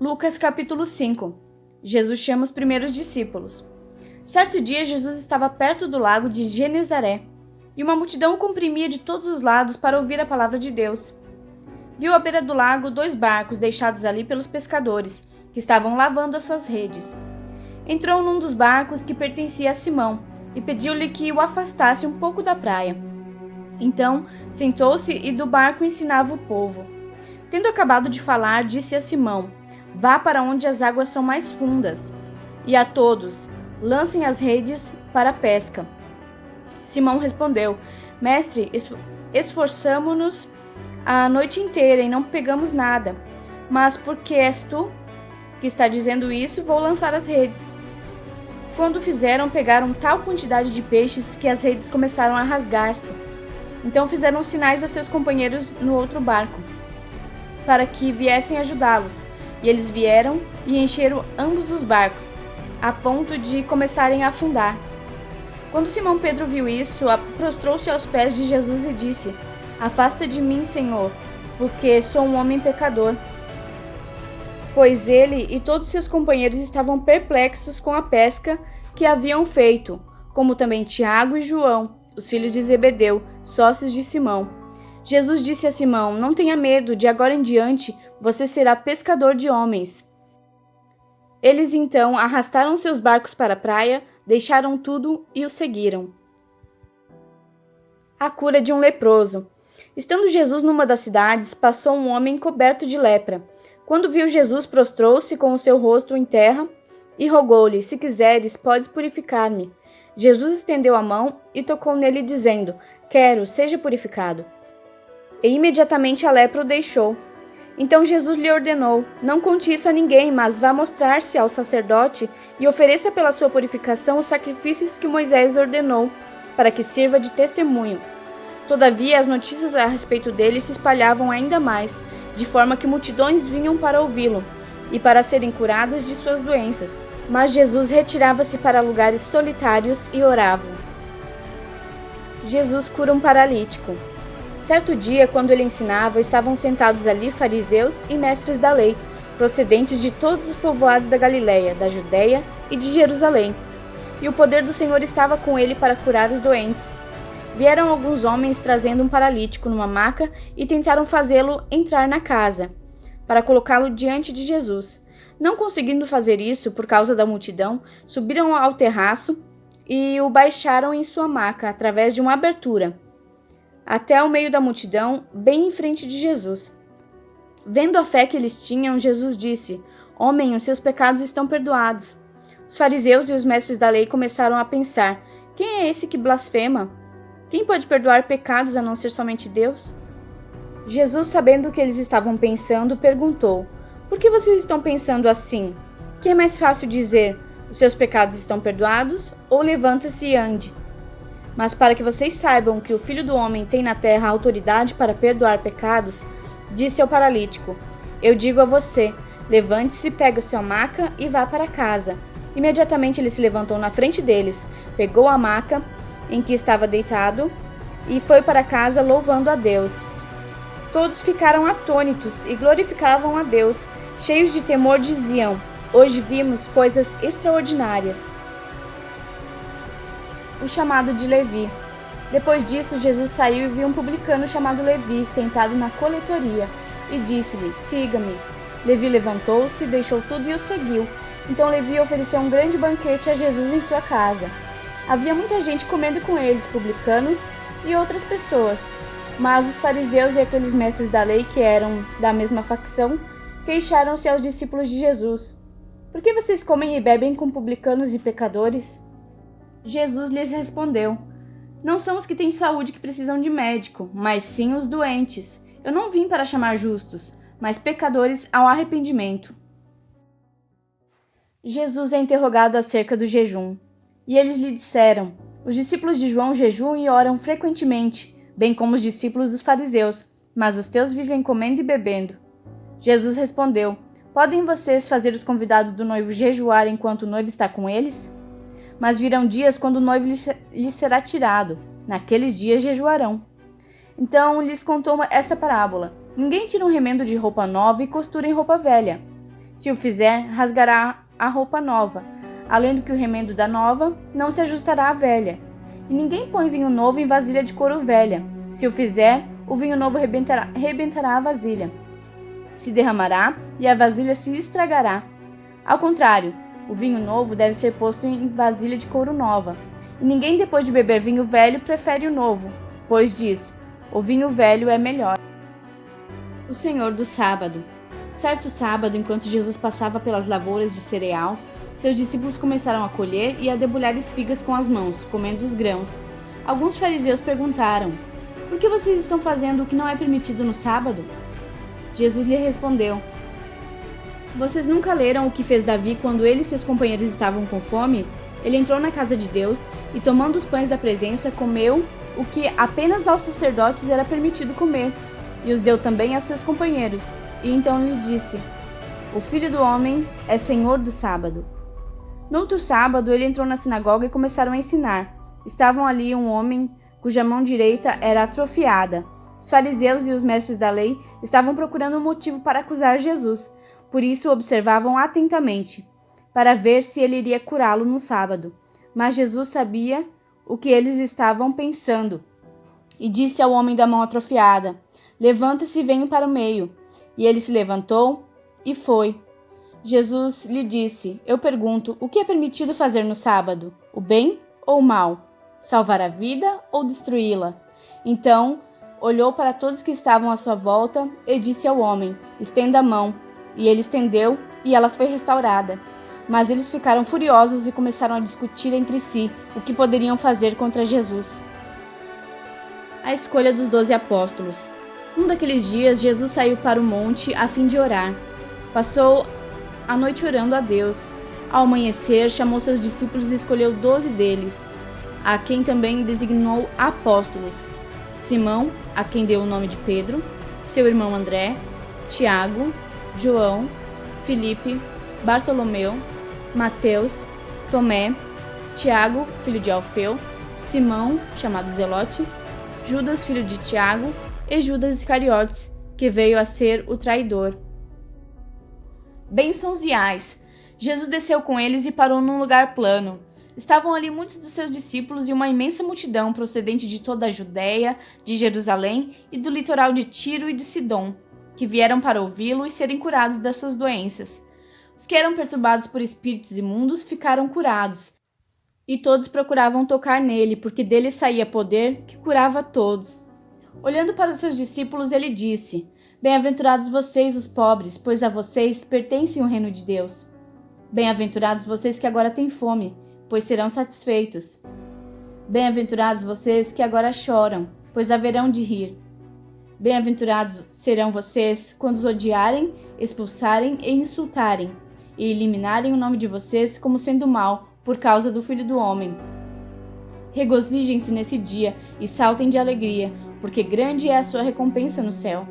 Lucas capítulo 5. Jesus chama os primeiros discípulos. Certo dia, Jesus estava perto do lago de Genezaré, e uma multidão o comprimia de todos os lados para ouvir a palavra de Deus. Viu à beira do lago 2 barcos deixados ali pelos pescadores, que estavam lavando as suas redes. Entrou num dos barcos que pertencia a Simão, e pediu-lhe que o afastasse um pouco da praia. Então, sentou-se e do barco ensinava o povo. Tendo acabado de falar, disse a Simão: "Vá para onde as águas são mais fundas, e a todos, lancem as redes para a pesca." Simão respondeu: "Mestre, esforçamo-nos a noite inteira e não pegamos nada. Mas porque és tu que está dizendo isso, vou lançar as redes." Quando fizeram, pegaram tal quantidade de peixes que as redes começaram a rasgar-se. Então fizeram sinais a seus companheiros no outro barco, para que viessem ajudá-los. E eles vieram e encheram ambos os barcos, a ponto de começarem a afundar. Quando Simão Pedro viu isso, prostrou-se aos pés de Jesus e disse: "Afasta de mim, Senhor, porque sou um homem pecador." Pois ele e todos seus companheiros estavam perplexos com a pesca que haviam feito, como também Tiago e João, os filhos de Zebedeu, sócios de Simão. Jesus disse a Simão: "Não tenha medo, de agora em diante você será pescador de homens." Eles então arrastaram seus barcos para a praia, deixaram tudo e o seguiram. A cura de um leproso. Estando Jesus numa das cidades, passou um homem coberto de lepra. Quando viu Jesus, prostrou-se com o seu rosto em terra e rogou-lhe: "Se quiseres, podes purificar-me." Jesus estendeu a mão e tocou nele, dizendo: "Quero, seja purificado." E imediatamente a lepra o deixou. Então Jesus lhe ordenou: "Não conte isso a ninguém, mas vá mostrar-se ao sacerdote e ofereça pela sua purificação os sacrifícios que Moisés ordenou, para que sirva de testemunho." Todavia, as notícias a respeito dele se espalhavam ainda mais, de forma que multidões vinham para ouvi-lo e para serem curadas de suas doenças. Mas Jesus retirava-se para lugares solitários e orava. Jesus cura um paralítico. Certo dia, quando ele ensinava, estavam sentados ali fariseus e mestres da lei, procedentes de todos os povoados da Galileia, da Judeia e de Jerusalém. E o poder do Senhor estava com ele para curar os doentes. Vieram alguns homens trazendo um paralítico numa maca e tentaram fazê-lo entrar na casa, para colocá-lo diante de Jesus. Não conseguindo fazer isso por causa da multidão, subiram ao terraço e o baixaram em sua maca através de uma abertura, até o meio da multidão, bem em frente de Jesus. Vendo a fé que eles tinham, Jesus disse: "Homem, os seus pecados estão perdoados." Os fariseus e os mestres da lei começaram a pensar: "Quem é esse que blasfema? Quem pode perdoar pecados a não ser somente Deus?" Jesus, sabendo o que eles estavam pensando, perguntou: "Por que vocês estão pensando assim? Que é mais fácil dizer: 'Os seus pecados estão perdoados', ou 'Levanta-se e ande'? Mas para que vocês saibam que o Filho do Homem tem na terra autoridade para perdoar pecados," disse ao paralítico: "Eu digo a você, levante-se, pegue sua maca e vá para casa." Imediatamente ele se levantou na frente deles, pegou a maca em que estava deitado e foi para casa louvando a Deus. Todos ficaram atônitos e glorificavam a Deus. Cheios de temor diziam: "Hoje vimos coisas extraordinárias." O chamado de Levi. Depois disso, Jesus saiu e viu um publicano chamado Levi sentado na coletoria e disse-lhe: "Siga-me." Levi levantou-se, deixou tudo e o seguiu. Então Levi ofereceu um grande banquete a Jesus em sua casa. Havia muita gente comendo com eles, publicanos e outras pessoas. Mas os fariseus e aqueles mestres da lei, que eram da mesma facção, queixaram-se aos discípulos de Jesus: "Por que vocês comem e bebem com publicanos e pecadores?" Jesus lhes respondeu: "Não são os que têm saúde que precisam de médico, mas sim os doentes. Eu não vim para chamar justos, mas pecadores ao arrependimento." Jesus é interrogado acerca do jejum. E eles lhe disseram: "Os discípulos de João jejuam e oram frequentemente, bem como os discípulos dos fariseus, mas os teus vivem comendo e bebendo." Jesus respondeu: "Podem vocês fazer os convidados do noivo jejuar enquanto o noivo está com eles? Mas virão dias quando o noivo lhes será tirado. Naqueles dias jejuarão." Então lhes contou essa parábola: "Ninguém tira um remendo de roupa nova e costura em roupa velha. Se o fizer, rasgará a roupa nova, além do que o remendo da nova não se ajustará à velha. E ninguém põe vinho novo em vasilha de couro velha. Se o fizer, o vinho novo rebentará a vasilha, se derramará e a vasilha se estragará. Ao contrário, o vinho novo deve ser posto em vasilha de couro nova. E ninguém, depois de beber vinho velho, prefere o novo, pois diz: o vinho velho é melhor. O Senhor do Sábado. Certo sábado, enquanto Jesus passava pelas lavouras de cereal, seus discípulos começaram a colher e a debulhar espigas com as mãos, comendo os grãos. Alguns fariseus perguntaram: por que vocês estão fazendo o que não é permitido no sábado? Jesus lhe respondeu: vocês nunca leram o que fez Davi quando ele e seus companheiros estavam com fome? Ele entrou na casa de Deus e, tomando os pães da presença, comeu o que apenas aos sacerdotes era permitido comer, e os deu também a seus companheiros. E então lhe disse: o Filho do Homem é Senhor do sábado. No outro sábado, ele entrou na sinagoga e começaram a ensinar. Estavam ali um homem cuja mão direita era atrofiada. Os fariseus e os mestres da lei estavam procurando um motivo para acusar Jesus. Por isso o observavam atentamente, para ver se ele iria curá-lo no sábado. Mas Jesus sabia o que eles estavam pensando e disse ao homem da mão atrofiada: levanta-se e venha para o meio. E ele se levantou e foi. Jesus lhe disse: eu pergunto, o que é permitido fazer no sábado? O bem ou o mal? Salvar a vida ou destruí-la? Então olhou para todos que estavam à sua volta e disse ao homem: estenda a mão. E ele estendeu, e ela foi restaurada. Mas eles ficaram furiosos e começaram a discutir entre si o que poderiam fazer contra Jesus. A escolha dos 12 apóstolos. Um daqueles dias, Jesus saiu para o monte a fim de orar. Passou a noite orando a Deus. Ao amanhecer, chamou seus discípulos e escolheu 12 deles, a quem também designou apóstolos: Simão, a quem deu o nome de Pedro, seu irmão André, Tiago, João, Filipe, Bartolomeu, Mateus, Tomé, Tiago, filho de Alfeu, Simão, chamado Zelote, Judas, filho de Tiago, e Judas Iscariotes, que veio a ser o traidor. Bênçãos e ais. Jesus desceu com eles e parou num lugar plano. Estavam ali muitos dos seus discípulos e uma imensa multidão procedente de toda a Judéia, de Jerusalém e do litoral de Tiro e de Sidom, que vieram para ouvi-lo e serem curados das suas doenças. Os que eram perturbados por espíritos imundos ficaram curados, e todos procuravam tocar nele, porque dele saía poder que curava todos. Olhando para os seus discípulos, ele disse: bem-aventurados vocês, os pobres, pois a vocês pertence o reino de Deus. Bem-aventurados vocês que agora têm fome, pois serão satisfeitos. Bem-aventurados vocês que agora choram, pois haverão de rir. Bem-aventurados serão vocês quando os odiarem, expulsarem e insultarem, e eliminarem o nome de vocês como sendo mau, por causa do Filho do Homem. Regozijem-se nesse dia e saltem de alegria, porque grande é a sua recompensa no céu.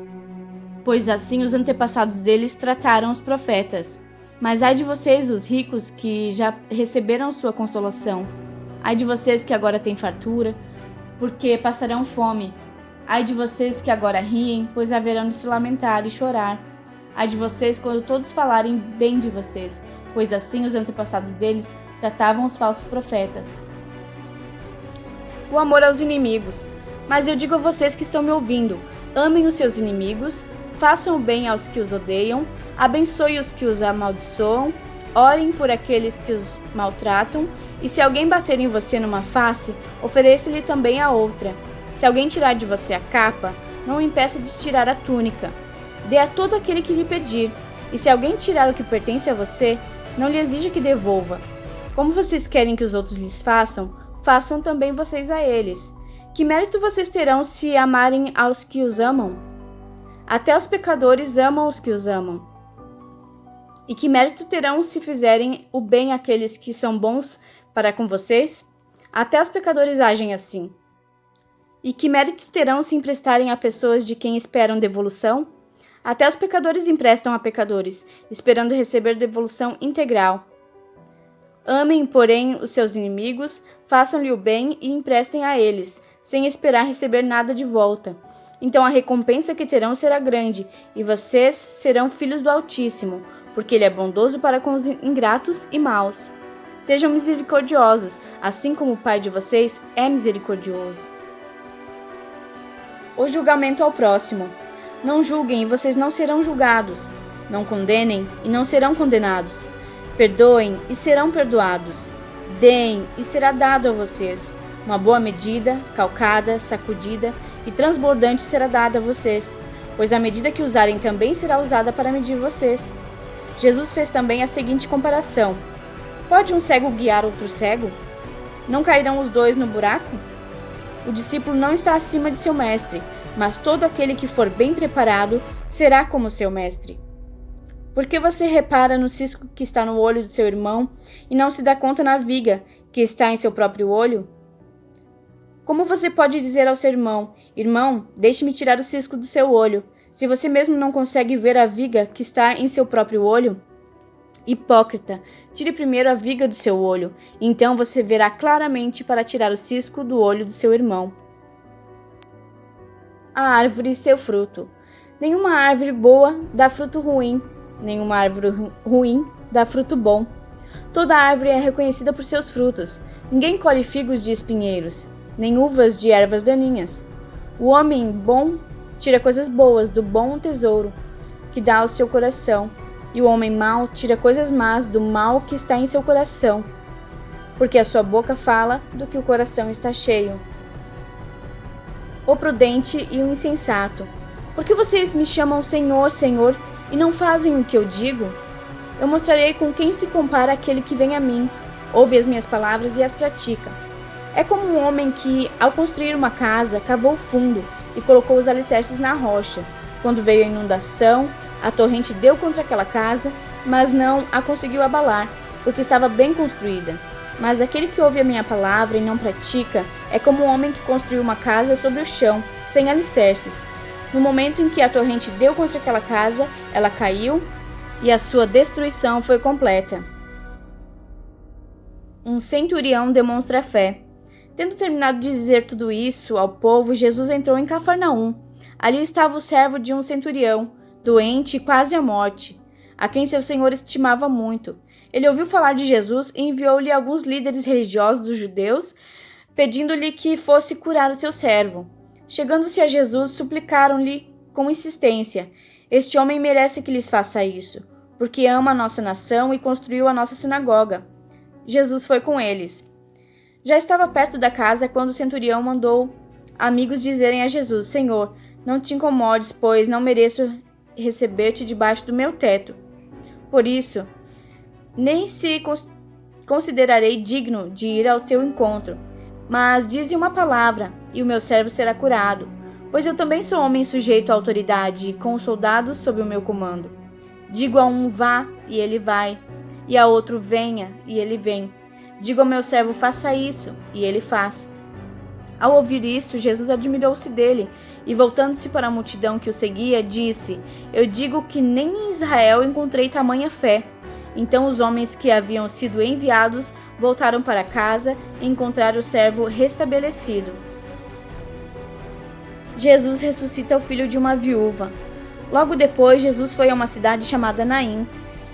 Pois assim os antepassados deles trataram os profetas. Mas ai de vocês, os ricos, que já receberam sua consolação. Ai de vocês que agora têm fartura, porque passarão fome. Ai de vocês que agora riem, pois haverão de se lamentar e chorar. Ai de vocês quando todos falarem bem de vocês, pois assim os antepassados deles tratavam os falsos profetas. O amor aos inimigos. Mas eu digo a vocês que estão me ouvindo: amem os seus inimigos, façam o bem aos que os odeiam, abençoem os que os amaldiçoam, orem por aqueles que os maltratam, e se alguém bater em você numa face, ofereça-lhe também a outra. Se alguém tirar de você a capa, não o impeça de tirar a túnica. Dê a todo aquele que lhe pedir, e se alguém tirar o que pertence a você, não lhe exija que devolva. Como vocês querem que os outros lhes façam, façam também vocês a eles. Que mérito vocês terão se amarem aos que os amam? Até os pecadores amam os que os amam. E que mérito terão se fizerem o bem àqueles que são bons para com vocês? Até os pecadores agem assim. E que mérito terão se emprestarem a pessoas de quem esperam devolução? Até os pecadores emprestam a pecadores, esperando receber devolução integral. Amem, porém, os seus inimigos, façam-lhe o bem e emprestem a eles, sem esperar receber nada de volta. Então a recompensa que terão será grande, e vocês serão filhos do Altíssimo, porque ele é bondoso para com os ingratos e maus. Sejam misericordiosos, assim como o Pai de vocês é misericordioso. O julgamento ao próximo. Não julguem e vocês não serão julgados. Não condenem e não serão condenados. Perdoem e serão perdoados. Deem e será dado a vocês. Uma boa medida, calcada, sacudida e transbordante será dada a vocês, pois a medida que usarem também será usada para medir vocês. Jesus fez também a seguinte comparação: pode um cego guiar outro cego? Não cairão os dois no buraco? O discípulo não está acima de seu mestre, mas todo aquele que for bem preparado será como seu mestre. Por que você repara no cisco que está no olho do seu irmão e não se dá conta na viga que está em seu próprio olho? Como você pode dizer ao seu irmão: irmão, deixe-me tirar o cisco do seu olho, se você mesmo não consegue ver a viga que está em seu próprio olho? Hipócrita, tire primeiro a viga do seu olho, e então você verá claramente para tirar o cisco do olho do seu irmão. A árvore e seu fruto. Nenhuma árvore boa dá fruto ruim, nenhuma árvore ruim dá fruto bom. Toda árvore é reconhecida por seus frutos. Ninguém colhe figos de espinheiros, nem uvas de ervas daninhas. O homem bom tira coisas boas do bom tesouro que dá ao seu coração, e o homem mau tira coisas más do mal que está em seu coração, porque a sua boca fala do que o coração está cheio. O prudente e o insensato. Por que vocês me chamam Senhor, Senhor, e não fazem o que eu digo? Eu mostrarei com quem se compara aquele que vem a mim, ouve as minhas palavras e as pratica. É como um homem que, ao construir uma casa, cavou fundo e colocou os alicerces na rocha. Quando veio a inundação, a torrente deu contra aquela casa, mas não a conseguiu abalar, porque estava bem construída. Mas aquele que ouve a minha palavra e não pratica é como um homem que construiu uma casa sobre o chão, sem alicerces. No momento em que a torrente deu contra aquela casa, ela caiu e a sua destruição foi completa. Um centurião demonstra fé. Tendo terminado de dizer tudo isso ao povo, Jesus entrou em Cafarnaum. Ali estava o servo de um centurião, doente e quase à morte, a quem seu senhor estimava muito. Ele ouviu falar de Jesus e enviou-lhe alguns líderes religiosos dos judeus, pedindo-lhe que fosse curar o seu servo. Chegando-se a Jesus, suplicaram-lhe com insistência: este homem merece que lhes faça isso, porque ama a nossa nação e construiu a nossa sinagoga. Jesus foi com eles. Já estava perto da casa quando o centurião mandou amigos dizerem a Jesus: Senhor, não te incomodes, pois não mereço receber-te debaixo do meu teto. Por isso, nem se considerarei digno de ir ao teu encontro, mas dize uma palavra, e o meu servo será curado, pois eu também sou homem sujeito à autoridade, com soldados sob o meu comando. Digo a um: vá, e ele vai, e a outro: venha, e ele vem. Digo ao meu servo: faça isso, e ele faz. Ao ouvir isso, Jesus admirou-se dele, e voltando-se para a multidão que o seguia, disse: eu digo que nem em Israel encontrei tamanha fé. Então os homens que haviam sido enviados voltaram para casa e encontraram o servo restabelecido. Jesus ressuscita o filho de uma viúva. Logo depois, Jesus foi a uma cidade chamada Naim,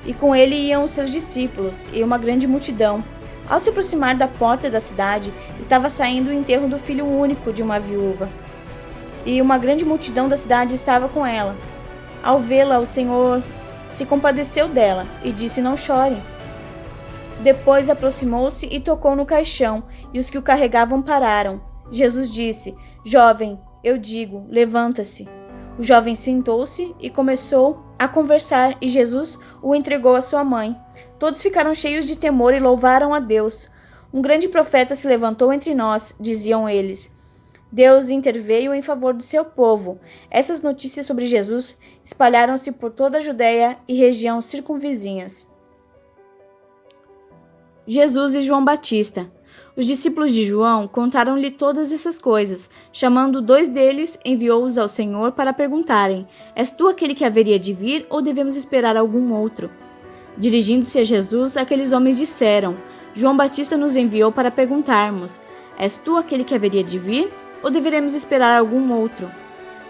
e com ele iam os seus discípulos e uma grande multidão. Ao se aproximar da porta da cidade, estava saindo o enterro do filho único de uma viúva, e uma grande multidão da cidade estava com ela. Ao vê-la, o Senhor se compadeceu dela e disse: não chorem. Depois aproximou-se e tocou no caixão, e os que o carregavam pararam. Jesus disse: jovem, eu digo, levanta-se. O jovem sentou-se e começou a conversar, e Jesus o entregou à sua mãe. Todos ficaram cheios de temor e louvaram a Deus. Um grande profeta se levantou entre nós, diziam eles. Deus interveio em favor do seu povo. Essas notícias sobre Jesus espalharam-se por toda a Judéia e região circunvizinhas. Jesus e João Batista. Os discípulos de João contaram-lhe todas essas coisas. Chamando 2 deles, enviou-os ao Senhor para perguntarem: és tu aquele que haveria de vir, ou devemos esperar algum outro? Dirigindo-se a Jesus, aqueles homens disseram: João Batista nos enviou para perguntarmos: és tu aquele que haveria de vir, ou deveremos esperar algum outro?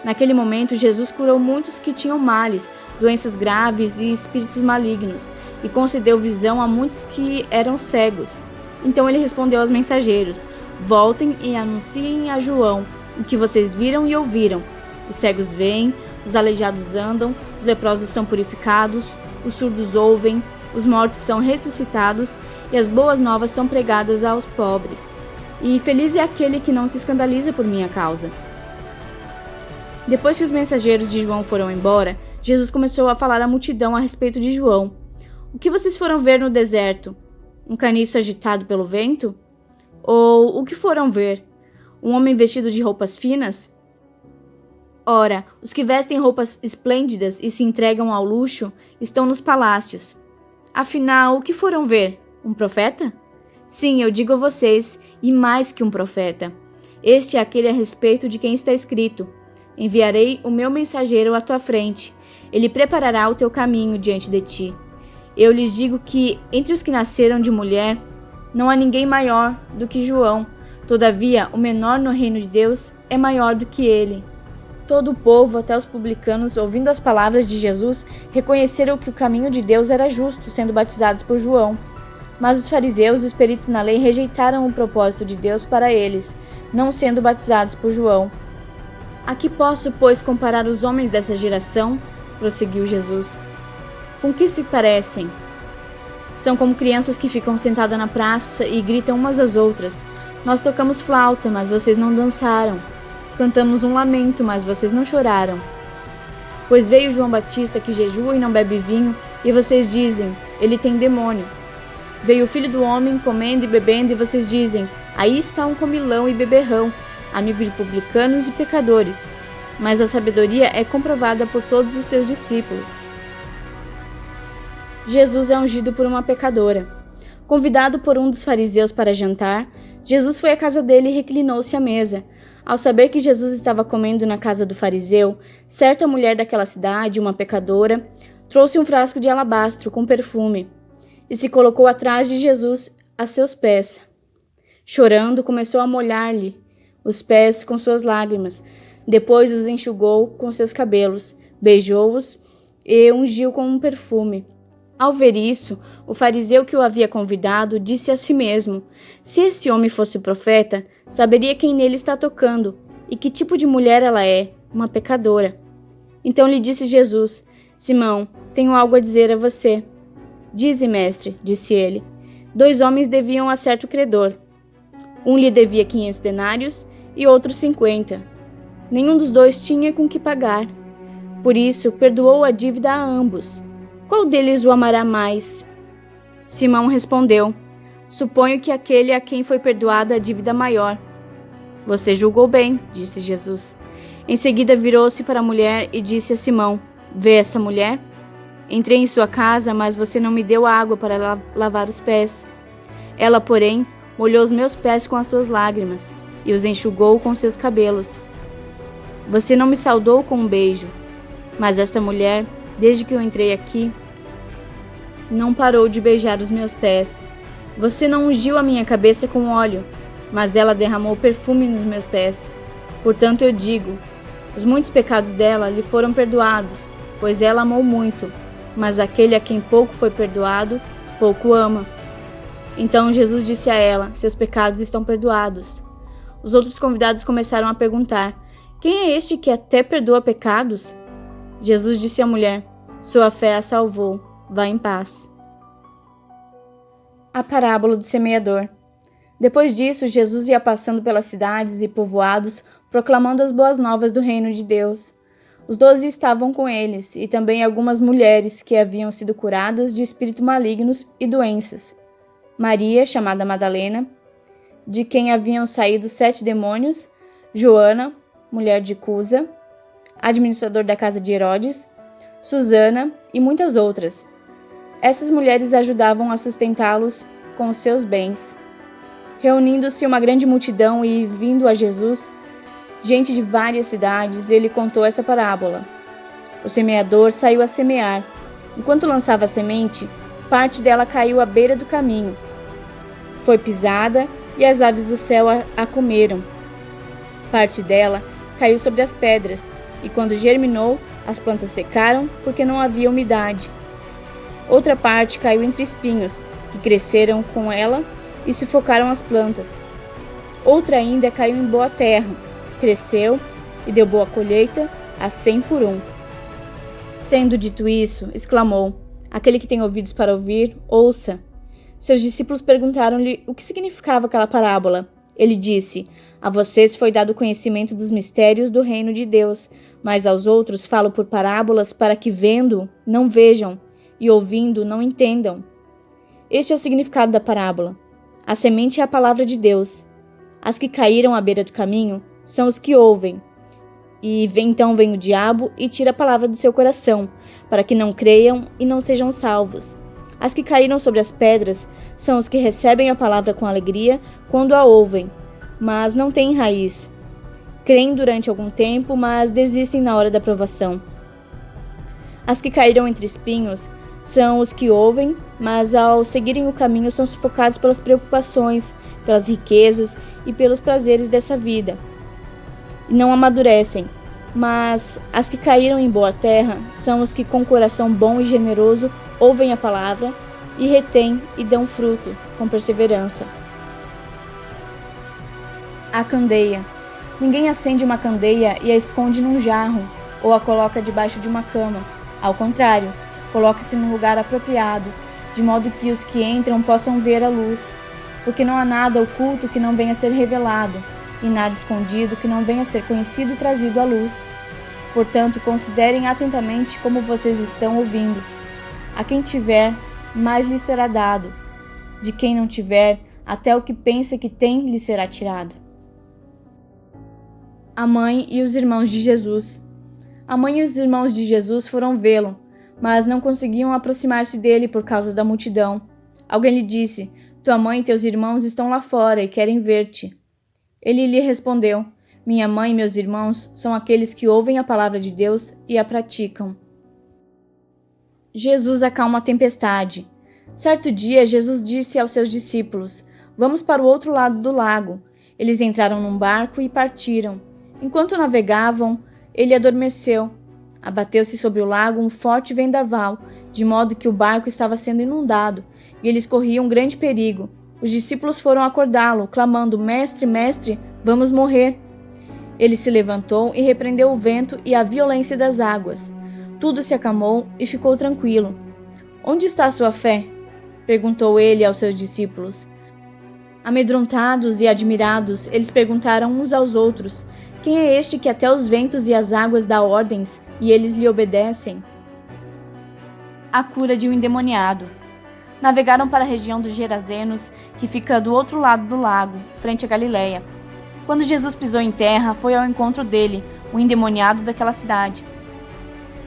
Naquele momento, Jesus curou muitos que tinham males, doenças graves e espíritos malignos, e concedeu visão a muitos que eram cegos. Então ele respondeu aos mensageiros: voltem e anunciem a João o que vocês viram e ouviram. Os cegos veem, os aleijados andam, os leprosos são purificados, os surdos ouvem, os mortos são ressuscitados e as boas novas são pregadas aos pobres. E feliz é aquele que não se escandaliza por minha causa. Depois que os mensageiros de João foram embora, Jesus começou a falar à multidão a respeito de João. O que vocês foram ver no deserto? Um caniço agitado pelo vento? Ou o que foram ver? Um homem vestido de roupas finas? Ora, os que vestem roupas esplêndidas e se entregam ao luxo estão nos palácios. Afinal, o que foram ver? Um profeta? Sim, eu digo a vocês, e mais que um profeta. Este é aquele a respeito de quem está escrito: enviarei o meu mensageiro à tua frente. Ele preparará o teu caminho diante de ti. Eu lhes digo que, entre os que nasceram de mulher, não há ninguém maior do que João. Todavia, o menor no reino de Deus é maior do que ele. Todo o povo, até os publicanos, ouvindo as palavras de Jesus, reconheceram que o caminho de Deus era justo, sendo batizados por João. Mas os fariseus e os peritos na lei rejeitaram o propósito de Deus para eles, não sendo batizados por João. A que posso, pois, comparar os homens dessa geração? Prosseguiu Jesus. Com que se parecem? São como crianças que ficam sentadas na praça e gritam umas às outras: nós tocamos flauta, mas vocês não dançaram. Cantamos um lamento, mas vocês não choraram. Pois veio João Batista, que jejua e não bebe vinho, e vocês dizem: ele tem demônio. Veio o Filho do Homem, comendo e bebendo, e vocês dizem: aí está um comilão e beberrão, amigo de publicanos e pecadores. Mas a sabedoria é comprovada por todos os seus discípulos. Jesus é ungido por uma pecadora. Convidado por um dos fariseus para jantar, Jesus foi à casa dele e reclinou-se à mesa. Ao saber que Jesus estava comendo na casa do fariseu, certa mulher daquela cidade, uma pecadora, trouxe um frasco de alabastro com perfume e se colocou atrás de Jesus a seus pés. Chorando, começou a molhar-lhe os pés com suas lágrimas. Depois os enxugou com seus cabelos, beijou-os e ungiu com um perfume. Ao ver isso, o fariseu que o havia convidado disse a si mesmo: se esse homem fosse profeta, saberia quem nele está tocando e que tipo de mulher ela é, uma pecadora. Então lhe disse Jesus: Simão, tenho algo a dizer a você. Dize, mestre, disse ele. 2 homens deviam a certo credor. Um lhe devia 500 denários e outro 50. Nenhum dos dois tinha com que pagar. Por isso, perdoou a dívida a ambos. Qual deles o amará mais? Simão respondeu: suponho que aquele a quem foi perdoada a dívida maior. Você julgou bem, disse Jesus. Em seguida virou-se para a mulher e disse a Simão: vê essa mulher? Entrei em sua casa, mas você não me deu água para lavar os pés. Ela, porém, molhou os meus pés com as suas lágrimas e os enxugou com seus cabelos. Você não me saudou com um beijo, mas esta mulher, desde que eu entrei aqui, não parou de beijar os meus pés. Você não ungiu a minha cabeça com óleo, mas ela derramou perfume nos meus pés. Portanto eu digo, os muitos pecados dela lhe foram perdoados, pois ela amou muito, mas aquele a quem pouco foi perdoado, pouco ama. Então Jesus disse a ela: seus pecados estão perdoados. Os outros convidados começaram a perguntar: quem é este que até perdoa pecados? Jesus disse à mulher: sua fé a salvou, vá em paz. A parábola do semeador. Depois disso, Jesus ia passando pelas cidades e povoados, proclamando as boas novas do reino de Deus. Os 12 estavam com eles, e também algumas mulheres que haviam sido curadas de espíritos malignos e doenças. Maria, chamada Madalena, de quem haviam saído 7 demônios, Joana, mulher de Cusa, administrador da casa de Herodes, Susana e muitas outras. Essas mulheres ajudavam a sustentá-los com os seus bens. Reunindo-se uma grande multidão e vindo a Jesus, gente de várias cidades, ele contou essa parábola. O semeador saiu a semear. Enquanto lançava a semente, parte dela caiu à beira do caminho. Foi pisada e as aves do céu a comeram. Parte dela caiu sobre as pedras, e quando germinou, as plantas secaram porque não havia umidade. Outra parte caiu entre espinhos, que cresceram com ela e sufocaram as plantas. Outra ainda caiu em boa terra, cresceu e deu boa colheita, a 100 por 1. Tendo dito isso, exclamou: aquele que tem ouvidos para ouvir, ouça. Seus discípulos perguntaram-lhe o que significava aquela parábola. Ele disse: a vocês foi dado conhecimento dos mistérios do reino de Deus, mas aos outros falo por parábolas para que, vendo, não vejam, e ouvindo, não entendam. Este é o significado da parábola. A semente é a palavra de Deus. As que caíram à beira do caminho são os que ouvem. E então vem o diabo e tira a palavra do seu coração, para que não creiam e não sejam salvos. As que caíram sobre as pedras são os que recebem a palavra com alegria quando a ouvem, mas não têm raiz. Creem durante algum tempo, mas desistem na hora da provação. As que caíram entre espinhos são os que ouvem, mas ao seguirem o caminho são sufocados pelas preocupações, pelas riquezas e pelos prazeres dessa vida. E não amadurecem. Mas as que caíram em boa terra são os que com coração bom e generoso ouvem a palavra e retêm e dão fruto com perseverança. A candeia. Ninguém acende uma candeia e a esconde num jarro ou a coloca debaixo de uma cama. Ao contrário, coloca-se num lugar apropriado, de modo que os que entram possam ver a luz, porque não há nada oculto que não venha a ser revelado, e nada escondido que não venha a ser conhecido e trazido à luz. Portanto, considerem atentamente como vocês estão ouvindo. A quem tiver, mais lhe será dado. De quem não tiver, até o que pensa que tem lhe será tirado. A mãe e os irmãos de Jesus. A mãe e os irmãos de Jesus foram vê-lo, mas não conseguiam aproximar-se dele por causa da multidão. Alguém lhe disse: tua mãe e teus irmãos estão lá fora e querem ver-te. Ele lhe respondeu: minha mãe e meus irmãos são aqueles que ouvem a palavra de Deus e a praticam. Jesus acalma a tempestade. Certo dia, Jesus disse aos seus discípulos: vamos para o outro lado do lago. Eles entraram num barco e partiram. Enquanto navegavam, ele adormeceu. Abateu-se sobre o lago um forte vendaval, de modo que o barco estava sendo inundado, e eles corriam grande perigo. Os discípulos foram acordá-lo, clamando: mestre, mestre, vamos morrer. Ele se levantou e repreendeu o vento e a violência das águas. Tudo se acalmou e ficou tranquilo. Onde está a sua fé? Perguntou ele aos seus discípulos. Amedrontados e admirados, eles perguntaram uns aos outros: quem é este que até os ventos e as águas dá ordens, e eles lhe obedecem? A cura de um endemoniado. Navegaram para a região dos Gerazenos, que fica do outro lado do lago, frente a Galiléia. Quando Jesus pisou em terra, foi ao encontro dele, o endemoniado daquela cidade.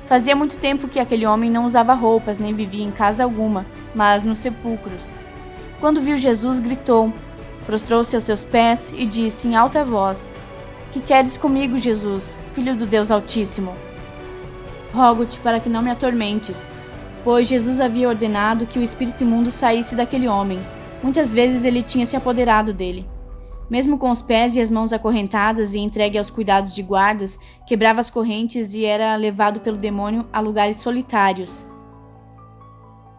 Fazia muito tempo que aquele homem não usava roupas, nem vivia em casa alguma, mas nos sepulcros. Quando viu Jesus, gritou, prostrou-se aos seus pés e disse em alta voz: que queres comigo, Jesus, Filho do Deus Altíssimo? Rogo-te para que não me atormentes, pois Jesus havia ordenado que o espírito imundo saísse daquele homem. Muitas vezes ele tinha se apoderado dele. Mesmo com os pés e as mãos acorrentadas e entregue aos cuidados de guardas, quebrava as correntes e era levado pelo demônio a lugares solitários.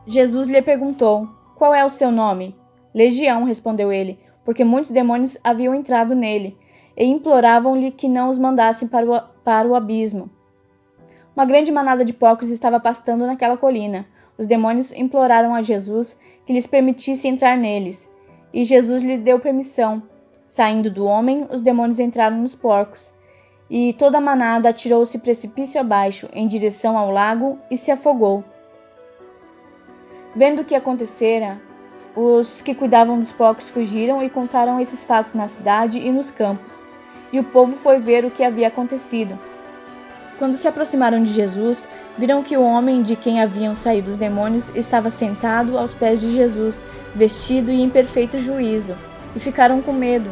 Jesus lhe perguntou: qual é o seu nome? Legião, respondeu ele, porque muitos demônios haviam entrado nele, e imploravam-lhe que não os mandassem para o abismo. Uma grande manada de porcos estava pastando naquela colina. Os demônios imploraram a Jesus que lhes permitisse entrar neles, e Jesus lhes deu permissão. Saindo do homem, os demônios entraram nos porcos, e toda a manada atirou-se precipício abaixo, em direção ao lago, e se afogou. Vendo o que acontecera, os que cuidavam dos porcos fugiram e contaram esses fatos na cidade e nos campos, e o povo foi ver o que havia acontecido. Quando se aproximaram de Jesus, viram que o homem de quem haviam saído os demônios estava sentado aos pés de Jesus, vestido e em perfeito juízo, e ficaram com medo.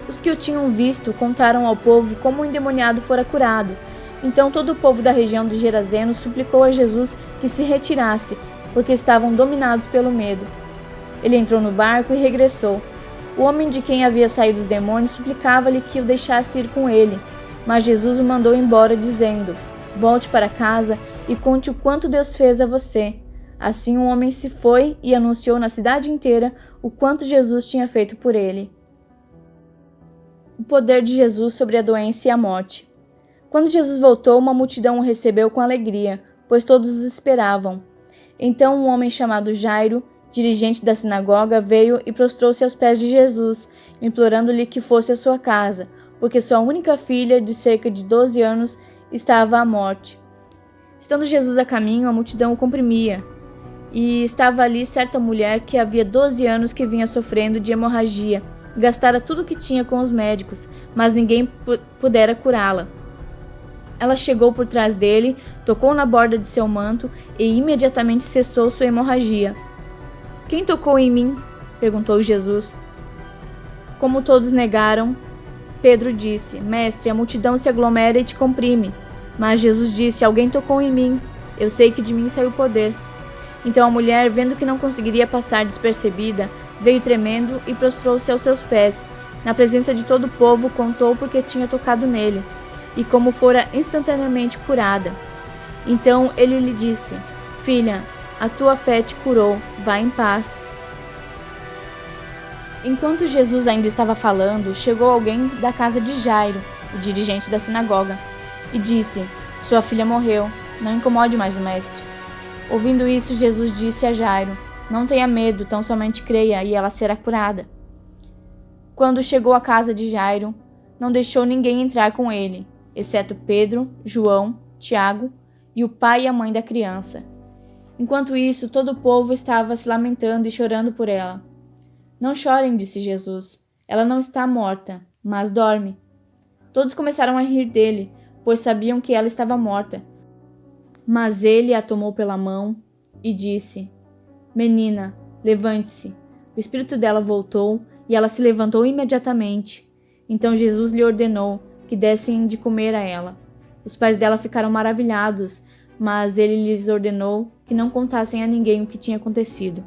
Os que o tinham visto contaram ao povo como o endemoniado fora curado. Então todo o povo da região dos Gerazenos suplicou a Jesus que se retirasse, porque estavam dominados pelo medo. Ele entrou no barco e regressou. O homem de quem havia saído os demônios suplicava-lhe que o deixasse ir com ele, Mas Jesus o mandou embora, dizendo: volte para casa e conte o quanto Deus fez a você. Assim o homem se foi e anunciou na cidade inteira o quanto Jesus tinha feito por ele. O poder de Jesus sobre a doença e a morte. Quando Jesus voltou, uma multidão o recebeu com alegria, pois todos os esperavam. Então um homem chamado Jairo, dirigente da sinagoga, veio e prostrou-se aos pés de Jesus, implorando-lhe que fosse à sua casa, porque sua única filha, de cerca de 12 anos, estava à morte. Estando Jesus a caminho, a multidão o comprimia. E estava ali certa mulher que havia 12 anos que vinha sofrendo de hemorragia, gastara tudo o que tinha com os médicos, mas ninguém pudera curá-la. Ela chegou por trás dele, tocou na borda de seu manto e imediatamente cessou sua hemorragia. Quem tocou em mim? Perguntou Jesus. Como todos negaram, Pedro disse: Mestre, a multidão se aglomera e te comprime. Mas Jesus disse: alguém tocou em mim. Eu sei que de mim saiu o poder. Então a mulher, vendo que não conseguiria passar despercebida, veio tremendo e prostrou-se aos seus pés. Na presença de todo o povo, contou porque tinha tocado nele, e como fora instantaneamente curada. Então ele lhe disse: Filha, a tua fé te curou, vá em paz. Enquanto Jesus ainda estava falando, chegou alguém da casa de Jairo, o dirigente da sinagoga, e disse: Sua filha morreu, não incomode mais o mestre. Ouvindo isso, Jesus disse a Jairo: Não tenha medo, tão somente creia, e ela será curada. Quando chegou à casa de Jairo, não deixou ninguém entrar com ele, exceto Pedro, João, Tiago e o pai e a mãe da criança. Enquanto isso, todo o povo estava se lamentando e chorando por ela. Não chorem, disse Jesus. Ela não está morta, mas dorme. Todos começaram a rir dele, pois sabiam que ela estava morta. Mas ele a tomou pela mão e disse: Menina, levante-se. O espírito dela voltou e ela se levantou imediatamente. Então Jesus lhe ordenou que dessem de comer a ela. Os pais dela ficaram maravilhados, mas ele lhes ordenou que não contassem a ninguém o que tinha acontecido.